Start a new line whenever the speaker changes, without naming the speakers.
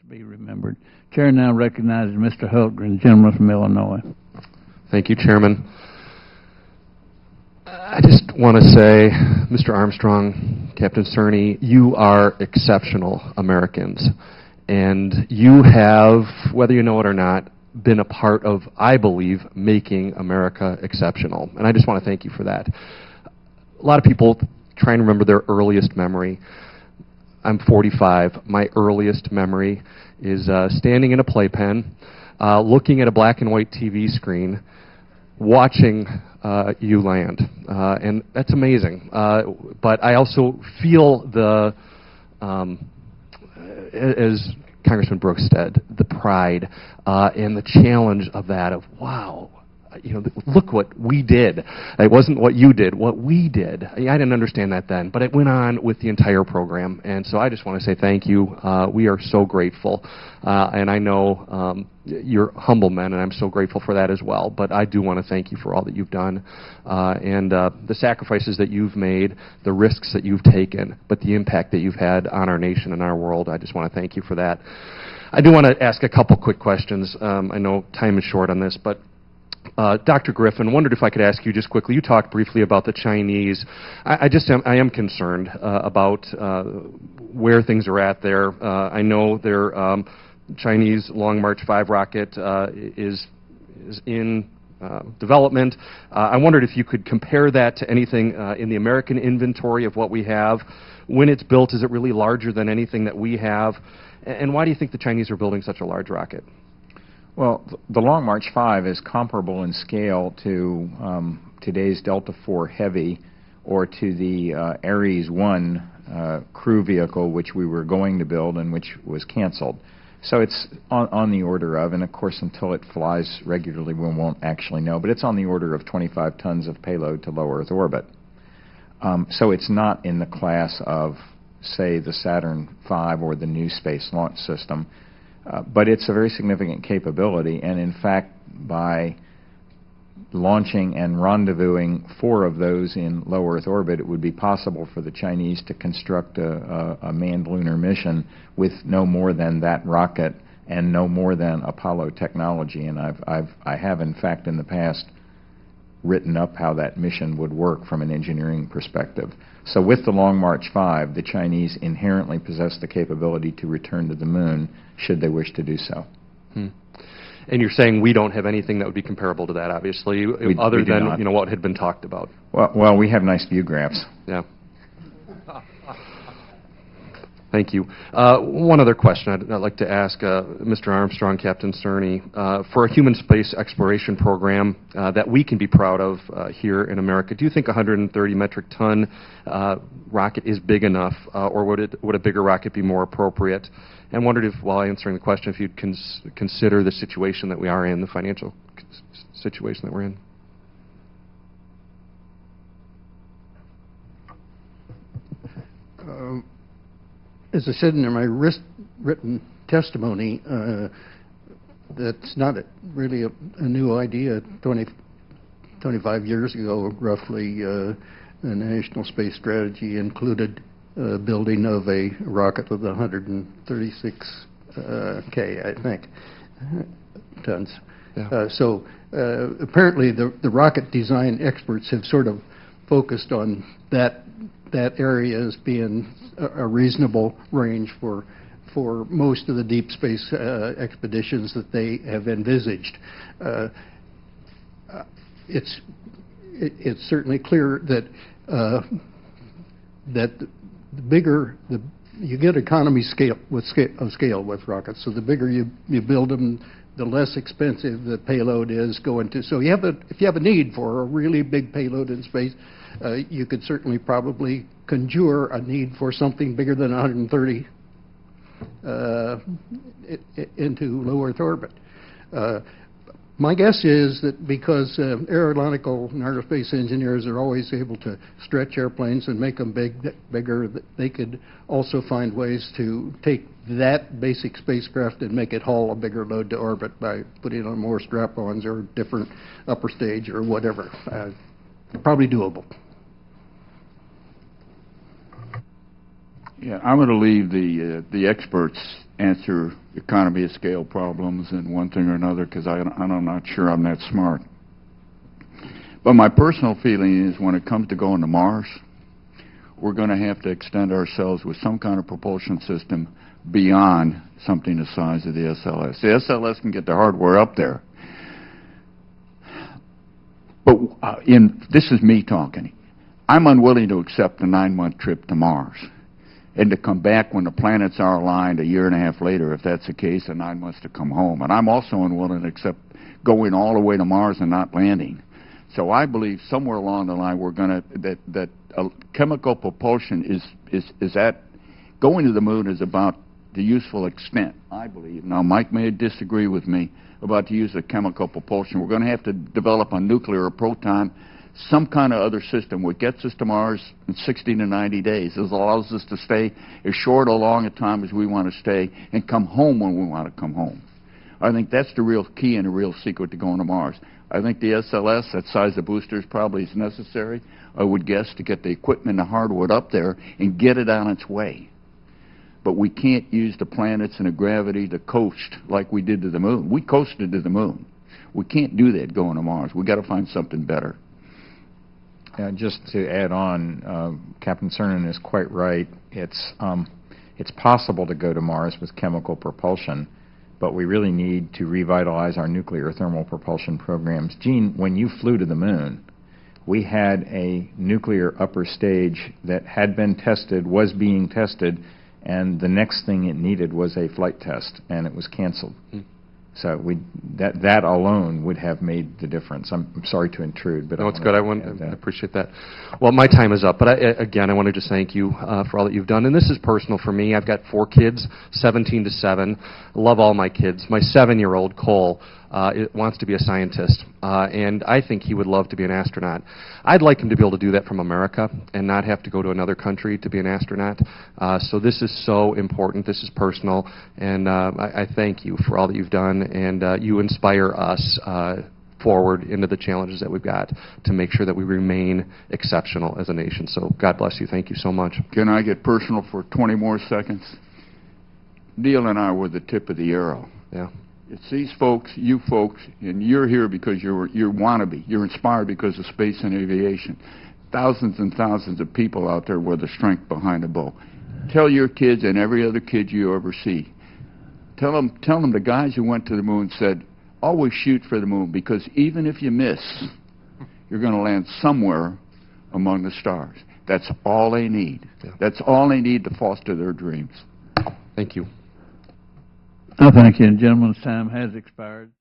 be remembered. Chair now recognizes Mr. Hultgren, gentleman from Illinois.
Thank you, Chairman. I just want to say, Mr. Armstrong, Captain Cernan, you are exceptional Americans. And you have, whether you know it or not, been a part of, I believe, making America exceptional. And I just want to thank you for that. A lot of people try and remember their earliest memory. I'm 45. My earliest memory is standing in a playpen, looking at a black and white TV screen, watching you land. And that's amazing. But I also feel the, as Congressman Brooks said, the pride and the challenge of that of, wow, you know, look what we did. It wasn't what you did, what we did. I didn't understand that then, but it went on with the entire program. And so I just want to say thank you. We are so grateful. And I know you're humble men, and I'm so grateful for that as well. But I do want to thank you for all that you've done and the sacrifices that you've made, the risks that you've taken, but the impact that you've had on our nation and our world. I just want to thank you for that. I do want to ask a couple quick questions. I know time is short on this, but Dr. Griffin, wondered if I could ask you just quickly. You talked briefly about the Chinese. I am concerned about where things are at there. I know their Chinese Long March 5 rocket is in development. I wondered if you could compare that to anything in the American inventory of what we have. When it's built, is it really larger than anything that we have? And why do you think the Chinese are building such a large rocket?
Well, the Long March 5 is comparable in scale to today's Delta IV Heavy or to the Ares 1 crew vehicle, which we were going to build and which was canceled. So it's on the order of, and of course until it flies regularly we won't actually know, but it's on the order of 25 tons of payload to low Earth orbit. So it's not in the class of, say, the Saturn V or the New Space Launch System. But it's a very significant capability, and in fact, by launching and rendezvousing 4 of those in low Earth orbit, it would be possible for the Chinese to construct a manned lunar mission with no more than that rocket and no more than Apollo technology. And I have, in fact, in the past, written up how that mission would work from an engineering perspective. So with the Long March 5, the Chinese inherently possess the capability to return to the moon should they wish to do so.
And you're saying we don't have anything that would be comparable to that, obviously, other than, you know, what had been talked about.
Well, we have nice view graphs.
Yeah. Thank you. One other question I'd like to ask Mr. Armstrong, Captain Cernan. For a human space exploration program that we can be proud of here in America, do you think a 130 metric ton rocket is big enough, or would a bigger rocket be more appropriate? And wondered if, while answering the question, if you'd consider the situation that we are in, the financial situation that we're in.
As I said in my written testimony, that's not really a new idea. 25 years ago, roughly, the National Space Strategy included building of a rocket with 136 K, I think, tons. Yeah. So apparently the rocket design experts have sort of focused on that area as being a reasonable range for most of the deep space expeditions that they have envisaged. It's certainly clear that the bigger you get economy of scale with rockets. So the bigger you build them, the less expensive the payload is going to. So if you have a need for a really big payload in space, you could certainly probably conjure a need for something bigger than 130 into low Earth orbit. My guess is that because aeronautical and aerospace engineers are always able to stretch airplanes and make them bigger, that they could also find ways to take that basic spacecraft and make it haul a bigger load to orbit by putting on more strap-ons or different upper stage or whatever. Probably doable.
Yeah, I'm going to leave the experts answer economy of scale problems and one thing or another, because I'm not sure I'm that smart. But my personal feeling is when it comes to going to Mars, we're going to have to extend ourselves with some kind of propulsion system beyond something the size of the SLS. The SLS can get the hardware up there. But this is me talking. I'm unwilling to accept a 9-month trip to Mars and to come back when the planets are aligned a year and a half later, if that's the case, and 9 months to come home. And I'm also unwilling to accept going all the way to Mars and not landing. So I believe somewhere along the line we're going to, that chemical propulsion is at, going to the moon is about the useful extent, I believe. Now, Mike may disagree with me about the use of chemical propulsion. We're going to have to develop a nuclear or proton, some kind of other system which gets us to Mars in 60 to 90 days. This allows us to stay as short or long a time as we want to stay and come home when we want to come home. I think that's the real key and the real secret to going to Mars. I think the SLS, that size of boosters, probably is necessary, I would guess, to get the equipment and the hardware up there and get it on its way. But we can't use the planets and the gravity to coast like we did to the moon. We coasted to the moon. We can't do that going to Mars. We've got to find something better.
Just to add on, Captain Cernan is quite right. It's possible to go to Mars with chemical propulsion, but we really need to revitalize our nuclear thermal propulsion programs. Gene, when you flew to the moon, we had a nuclear upper stage that had been tested, was being tested, and the next thing it needed was a flight test, and it was canceled. So that alone would have made the difference. I'm sorry to intrude, but
no, it's good. I appreciate that. Well, my time is up, but again, I want to just thank you for all that you've done. And this is personal for me. I've got 4 kids, 17 to 7. I love all my kids. My 7-year-old Cole wants to be a scientist, and I think he would love to be an astronaut. I'd like him to be able to do that from America and not have to go to another country to be an astronaut. So this is so important. This is personal, and I thank you for all that you've done, and you inspire us forward into the challenges that we've got to make sure that we remain exceptional as a nation. So God bless you. Thank you so much.
Can I get personal for 20 more seconds? Neil and I were the tip of the arrow.
Yeah.
It's these folks, you folks, and you're here because you want to be. You're inspired because of space and aviation. Thousands and thousands of people out there with the strength behind the bow. Tell your kids and every other kid you ever see. Tell them the guys who went to the moon said, always shoot for the moon, because even if you miss, you're going to land somewhere among the stars. That's all they need. Yeah. That's all they need to foster their dreams.
Thank you.
Thank you, gentlemen. Time has expired.